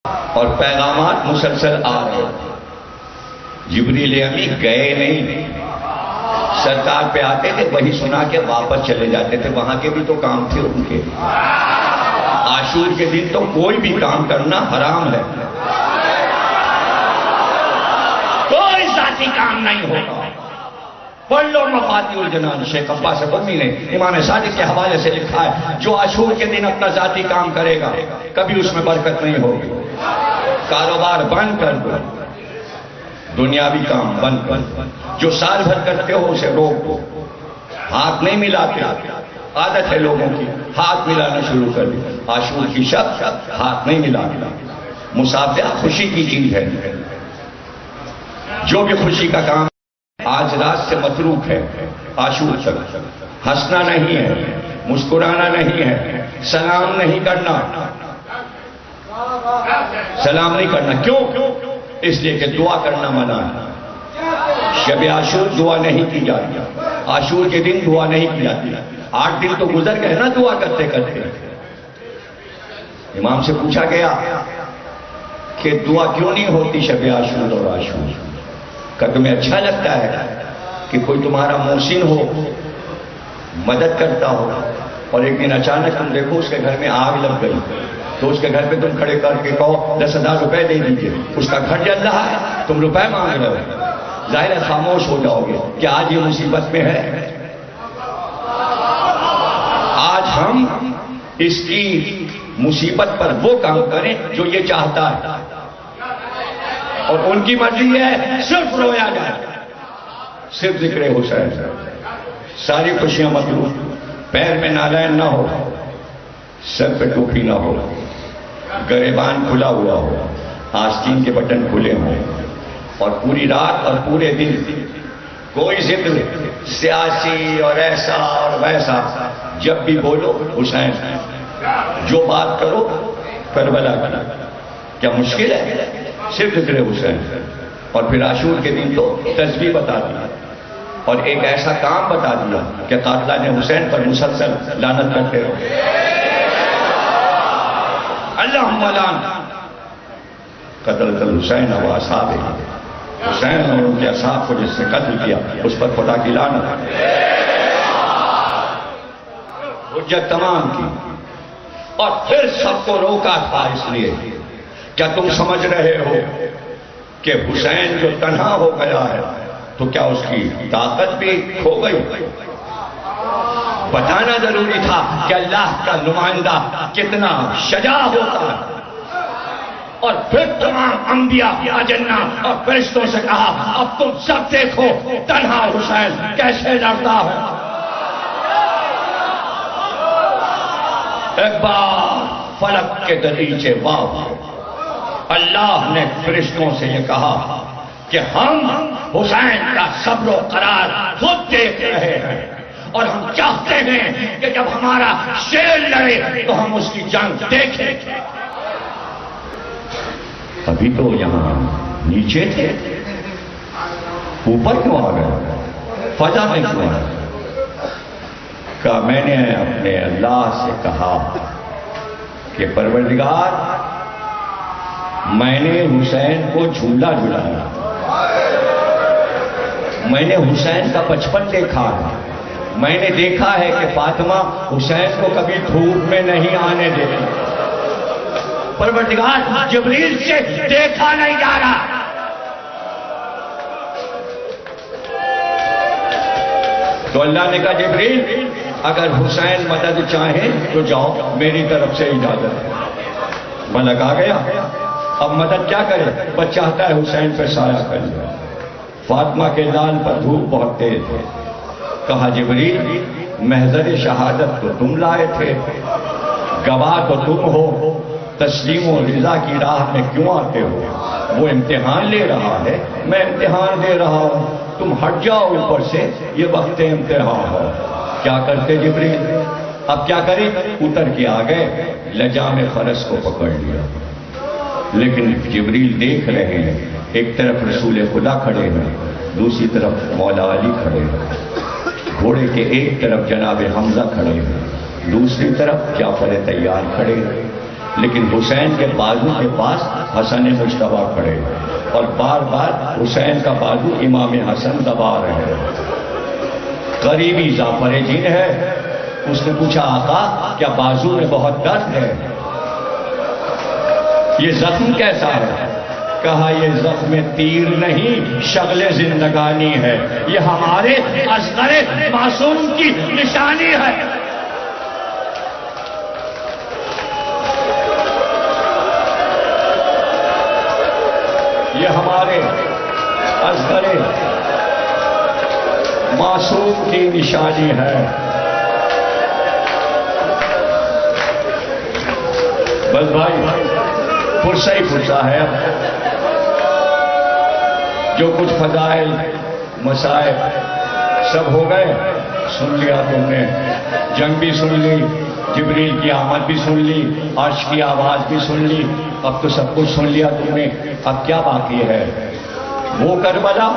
اور پیغامات مسلسل آ رہے. جبریل امین گئے نہیں، سرکار پہ آتے تھے وہی سنا کے واپس چلے جاتے تھے. وہاں کے بھی تو کام تھے ان کے. عاشور کے دن تو کوئی بھی کام کرنا حرام ہے، کوئی ذاتی کام نہیں ہوگا. پڑھ لو مفاتیح الجنان، شیخ عباس بغوی نے امام صادق کے حوالے سے لکھا ہے جو عاشور کے دن اپنا ذاتی کام کرے گا کبھی اس میں برکت نہیں ہوگی. کاروبار بند کر دو، دنیاوی کام بند کر دو. جو سال بھر کرتے ہو اسے روک دو. ہاتھ نہیں ملاتے، عادت ہے لوگوں کی ہاتھ ملانا شروع کر دی. عاشور کی شب ہاتھ نہیں ملانا. مصافحہ خوشی کی چیز ہے. جو بھی خوشی کا کام آج رات سے متروک ہے عاشور تک. ہنسنا نہیں ہے، مسکرانا نہیں ہے، سلام نہیں کرنا. سلام نہیں کرنا کیوں؟ اس لیے کہ دعا کرنا منع ہے. شب عاشور دعا نہیں کی جاتی. عاشور کے دن دعا نہیں کی جاتی. 8 دن تو گزر گئے نا دعا کرتے کرتے. امام سے پوچھا گیا کہ دعا کیوں نہیں ہوتی شب عاشور اور عاشور؟ کہ تمہیں اچھا لگتا ہے کہ کوئی تمہارا محسن ہو، مدد کرتا ہو، اور ایک دن اچانک تم دیکھو اس کے گھر میں آگ لگ گئی تو اس کے گھر پہ تم کھڑے کر کے کہو 10,000 روپے دے دیجئے. اس کا گھر جل رہا ہے، تم روپے مانگ رہے ہو. ظاہر ہے خاموش ہو جاؤ گے کہ آج یہ مصیبت میں ہے. آج ہم اس کی مصیبت پر وہ کام کریں جو یہ چاہتا ہے، اور ان کی مرضی ہے صرف رویا جائے، صرف ذکر حسین. ساری خوشیاں مطلوب. پیر میں نالین نہ ہو، سر پہ ٹوپی نہ ہو، گریبان کھلا ہوا ہو، آستین کے بٹن کھلے ہوں، اور پوری رات اور پورے دن کوئی ذکر سیاسی اور ایسا اور ویسا. جب بھی بولو حسین، جو بات کرو کربلا کرنا. کیا مشکل ہے؟ صرف ذکر حسین. اور پھر عاشور کے دن تو تسبیح بتا دیا اور ایک ایسا کام بتا دیا کہ قاتلان حسین پر مسلسل لعنت کرتے رہو. اللہم لعن قتلۃ الحسین و اصحابہ. حسین اور ان کے اصحاب کو جس نے قتل کیا اس پر خدا کی لعنت. حجت تمام کی اور پھر سب کو روکا تھا. اس لیے کیا تم سمجھ رہے ہو کہ حسین جو تنہا ہو گیا ہے تو کیا اس کی طاقت بھی کھو گئی؟ بتانا ضروری تھا کہ اللہ کا نمائندہ کتنا شجاع ہوتا ہے. اور پھر تمام انبیاء اجنہ اور فرشتوں سے کہا اب تم سب دیکھو تنہا حسین کیسے لڑتا ہے. ایک بار فلک کے دریچے واو اللہ نے فرشتوں سے یہ کہا کہ ہم حسین کا صبر و قرار خود دیکھ رہے ہیں اور ہم چاہتے ہیں کہ جب ہمارا شیر لڑے تو ہم اس کی جنگ دیکھیں. ابھی تو یہاں نیچے تھے، اوپر کیوں آ گئے؟ فضا میں کیوں آ گئے؟ کہ میں نے اپنے اللہ سے کہا کہ پروردگار میں نے حسین کو جھولا جھلایا. میں نے حسین کا بچپن دیکھا ہے. میں نے دیکھا ہے کہ فاطمہ حسین کو کبھی دھوپ میں نہیں آنے دیتی. پروردگار جبریل سے دیکھا نہیں جا رہا. تو اللہ نے کہا جبریل اگر حسین مدد چاہیں تو جاؤ، میری طرف سے اجازت ہے. ملک آ گیا. اب مدد کیا کرے؟ بس چاہتا ہے حسین پہ سایہ کر لے. فاطمہ کے لال پر دھوپ بہت تیز ہے. کہا جبریل محضر شہادت تو تم لائے تھے، گواہ تو تم ہو، تسلیم و رضا کی راہ میں کیوں آتے ہو؟ وہ امتحان لے رہا ہے، میں امتحان دے رہا ہوں. تم ہٹ جاؤ اوپر سے، یہ وقت امتحان ہو. کیا کرتے جبریل؟ اب کیا کریں؟ اتر کے آ گئے، لجام فرس کو پکڑ لیا. لیکن جبریل دیکھ رہے ہیں ایک طرف رسول خدا کھڑے ہیں، دوسری طرف مولا علی کھڑے ہیں. گھوڑے کے ایک طرف جناب حمزہ کھڑے ہیں، دوسری طرف جعفر تیار کھڑے ہیں. لیکن حسین کے بازو کے پاس حسن مجتبیٰ کھڑے اور بار بار حسین کا بازو امام حسن دبا رہے ہیں. قریبی جعفر جین ہے. اس نے پوچھا آقا کیا بازو میں بہت درد ہے؟ یہ زخم کیسا ہے؟ کہا یہ زخم تیر نہیں شغل زندگانی ہے، یہ ہمارے اصغر معصوم کی نشانی ہے. یہ ہمارے اصغر معصوم کی نشانی ہے. بس بھائی فرصہ ہی فرصہ ہے. اب جو کچھ فضائل مسائل سب ہو گئے، سن لیا تم نے. جنگ بھی سن لی، جبریل کی آمد بھی سن لی، عرش کی آواز بھی سن لی. اب تو سب کچھ سن لیا تم نے. اب کیا باقی ہے؟ وہ کربلا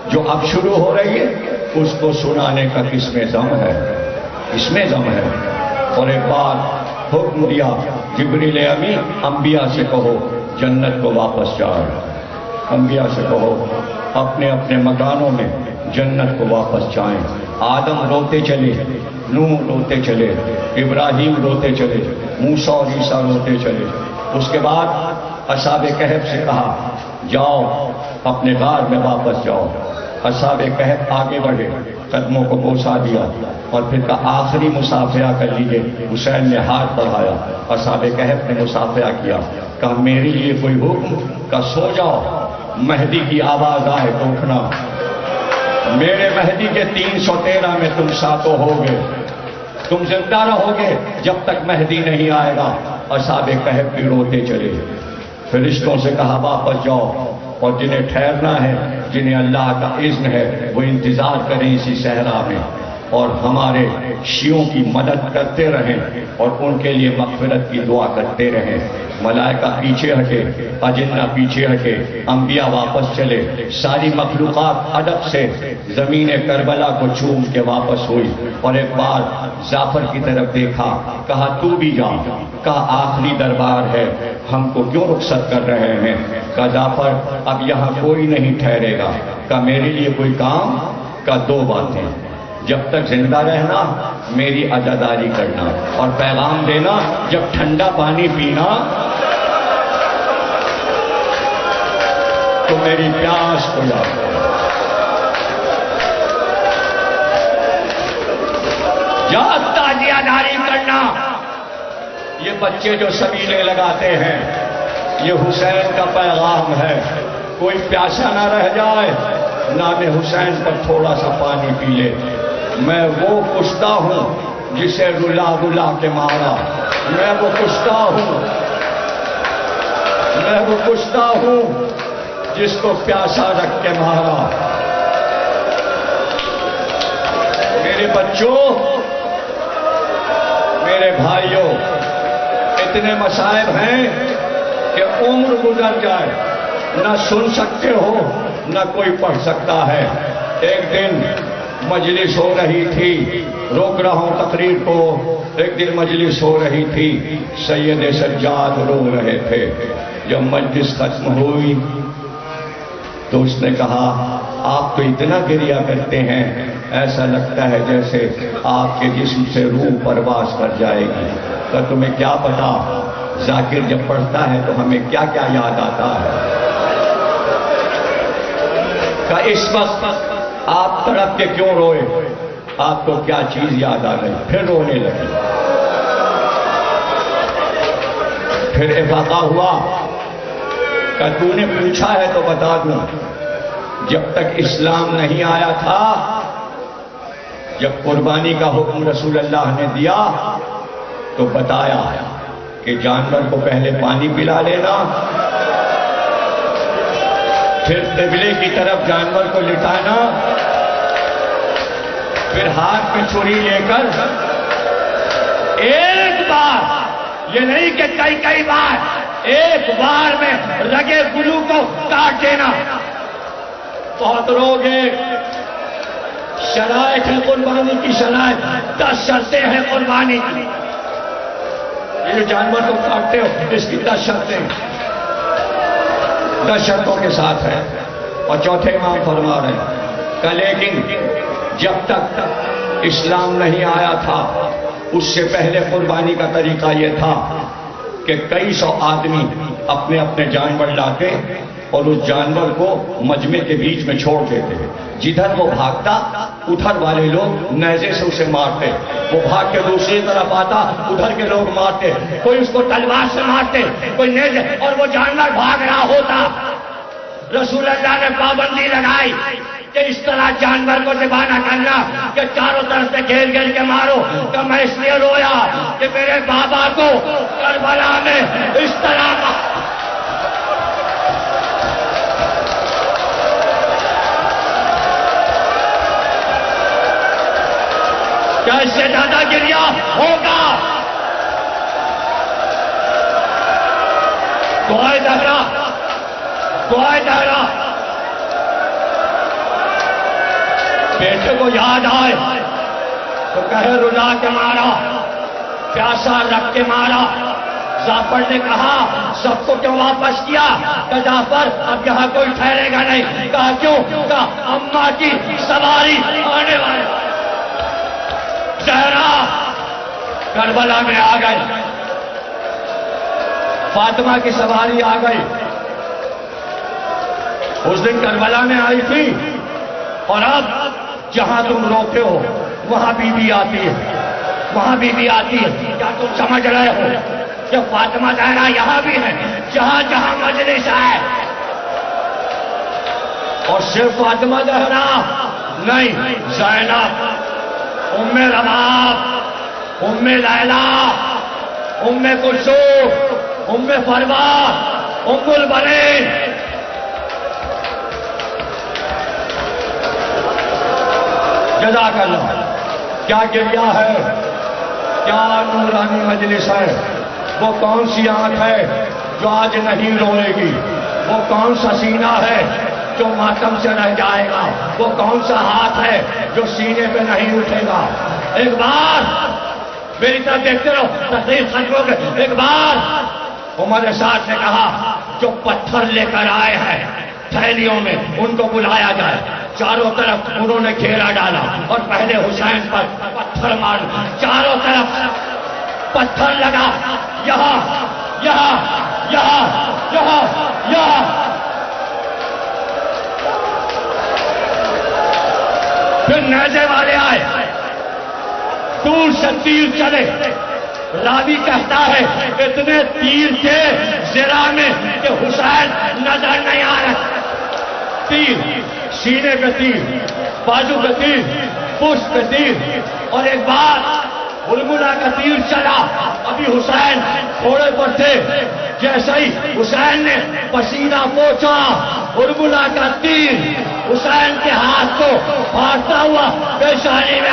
جو اب شروع ہو رہی ہے اس کو سنانے کا کس میں دم ہے؟ اس میں دم ہے. اور ایک بار حکم دیا جبریل امی انبیاء سے کہو جنت کو واپس جائے. انبیاء سے کہو اپنے اپنے مکانوں میں جنت کو واپس جائیں. آدم روتے چلے، نوح روتے چلے، ابراہیم روتے چلے، موسیٰ اور عیسیٰ روتے چلے. اس کے بعد اصحاب کہف سے کہا جاؤ اپنے غار میں واپس جاؤ. اصحاب کہف آگے بڑھے، قدموں کو بوسا دیا اور پھر کہا آخری مصافحہ کر لیجیے. حسین نے ہاتھ بڑھایا، اصحاب کہف نے مصافحہ کیا. کہا میرے لیے کوئی حکم؟ کہا سو جاؤ، مہدی کی آواز آئے تو اٹھنا. میرے مہدی کے 313 میں تم ساتوں ہوگے، تم زندہ رہو گے جب تک مہدی نہیں آئے گا. اصحاب کہف بھی روتے چلے. فرشتوں سے کہا واپس جاؤ اور جنہیں ٹھہرنا ہے، جنہیں اللہ کا اذن ہے، وہ انتظار کریں اسی صحرا میں اور ہمارے شیعوں کی مدد کرتے رہیں اور ان کے لیے مغفرت کی دعا کرتے رہیں. ملائکہ پیچھے ہٹے، اجنہ پیچھے ہٹے، انبیاء واپس چلے. ساری مخلوقات ادب سے زمین کربلا کو چوم کے واپس ہوئی. اور ایک بار جعفر کی طرف دیکھا، کہا تو بھی جا. کہا آخری دربار ہے، ہم کو کیوں رخصت کر رہے ہیں؟ کہا جعفر اب یہاں کوئی نہیں ٹھہرے گا. کہا میرے لیے کوئی کام؟ کہا دو باتیں، جب تک زندہ رہنا میری عزاداری کرنا اور پیغام دینا جب ٹھنڈا پانی پینا تو میری پیاس کو یاد کرنا. یا تازیہ داری کرنا. یہ بچے جو سبیلے لگاتے ہیں یہ حسین کا پیغام ہے. کوئی پیاسا نہ رہ جائے، نام حسین پر تھوڑا سا پانی پی لے. میں وہ کشتہ ہوں جسے رلا رلا کے مارا. میں وہ کشتہ ہوں، میں وہ کشتہ ہوں جس کو پیاسا رکھ کے مارا. میرے بچوں، میرے بھائیوں، اتنے مصائب ہیں کہ عمر گزر جائے نہ سن سکتے ہو نہ کوئی پڑھ سکتا ہے. ایک دن مجلس ہو رہی تھی، روک رہا ہوں تقریر کو. ایک دن مجلس ہو رہی تھی، سید سجاد رو رہے تھے. جب مجلس ختم ہوئی تو اس نے کہا آپ تو اتنا گریہ کرتے ہیں، ایسا لگتا ہے جیسے آپ کے جسم سے روح پرواز کر جائے گی. تو تمہیں کیا پتا ذاکر جب پڑھتا ہے تو ہمیں کیا کیا یاد آتا ہے. کہ اس وقت آپ تڑپ کے کیوں روئے؟ آپ کو کیا چیز یاد آ گئی؟ پھر رونے لگی. پھر افاقہ ہوا کہ تو نے پوچھا ہے تو بتا دوں. جب تک اسلام نہیں آیا تھا، جب قربانی کا حکم رسول اللہ نے دیا تو بتایا کہ جانور کو پہلے پانی پلا لینا، پھر قبلے کی طرف جانور کو لٹانا، پھر ہاتھ میں چھری لے کر ایک بار، یہ نہیں کہ کئی بار، ایک بار میں رگے گلو کو کاٹ دینا. بہت روگے. شرائط ہے قربانی کی، شرائط 10 شرطیں ہیں قربانی کی. یہ جو جانور کو کاٹتے ہو اس کی 10 شرطیں 10 شرطوں کے ساتھ ہے. اور چوتھے امام فرما رہے ہیں کہ لیکن جب تک اسلام نہیں آیا تھا اس سے پہلے قربانی کا طریقہ یہ تھا کہ کئی سو آدمی اپنے اپنے جانور لاتے اور اس جانور کو مجمع کے بیچ میں چھوڑ دیتے. جدھر وہ بھاگتا ادھر والے لوگ نیزے سے اسے مارتے. وہ بھاگ کے دوسری طرف آتا ادھر کے لوگ مارتے. کوئی اس کو تلوار سے مارتے, کوئی نیزے, اور وہ جانور بھاگ رہا ہوتا. رسول اللہ نے پابندی لگائی کہ اس طرح جانور کو ذبح نہ کرنا کہ چاروں طرف سے گھیر گھیر کے مارو. کہ میں اس لیے رویا کہ میرے بابا کو کربلا میں اس طرح کیا اس سے زیادہ گریا ہوگا؟ دعائے دہرا, دعائے دہرا. بیٹے کو یاد آئے تو کہے رلا کے مارا, پیاسا رکھ کے مارا. جعفر نے کہا سب کو کیوں واپس کیا؟ کہ جعفر اب یہاں کوئی ٹھہرے گا نہیں. کہا کیوں؟ کہا اماں کی سواری آنے والے. زہرا کربلا میں آ گئے, فاطمہ کی سواری آ گئی. اس دن کربلا میں آئی تھی اور اب جہاں تم روتے ہو وہاں بی بی آتی ہے, وہاں بی بی آتی ہے. کیا تم سمجھ رہے ہو کہ فاطمہ زہرا یہاں بھی ہے؟ جہاں جہاں مجلس ہے. اور صرف فاطمہ زہرا نہیں, زینب, ام رباب, ام لیلا, ام کلثوم, ام فروا, ام البنین. جزاک اللہ. کیا گریا ہے, کیا نورانی مجلس ہے. وہ کون سی آنکھ ہے جو آج نہیں روئے گی؟ وہ کون سا سینہ ہے جو ماتم سے رہ جائے گا؟ وہ کون سا ہاتھ ہے جو سینے پہ نہیں اٹھے گا؟ ایک بار میری طرف دیکھتے رہو, تقریر ختم ہو گئی. ایک بار عمر سعد نے کہا جو پتھر لے کر آئے ہیں تھیلیوں میں ان کو بلایا جائے. چاروں طرف انہوں نے گھیرا ڈالا اور پہلے حسین پر پتھر مار. چاروں طرف پتھر لگا, یہاں یہاں یہاں یہاں یہاں. پھر نیزے والے آئے, دور سے تیر چلے. راوی کہتا ہے اتنے تیر تھے زرا میں کہ حسین نظر نہیں آ رہا. تیر سینے پہ تیر, بازو پہ تیر, پشت پہ تیر. اور ایک بار ہلملا کا تیر چلا, ابھی حسین گھوڑے پر تھے. جیسے ہی حسین نے پسینہ پوچھا, ہلملا کا تیر حسین کے ہاتھ کو پھاڑتا ہوا پیشانی میں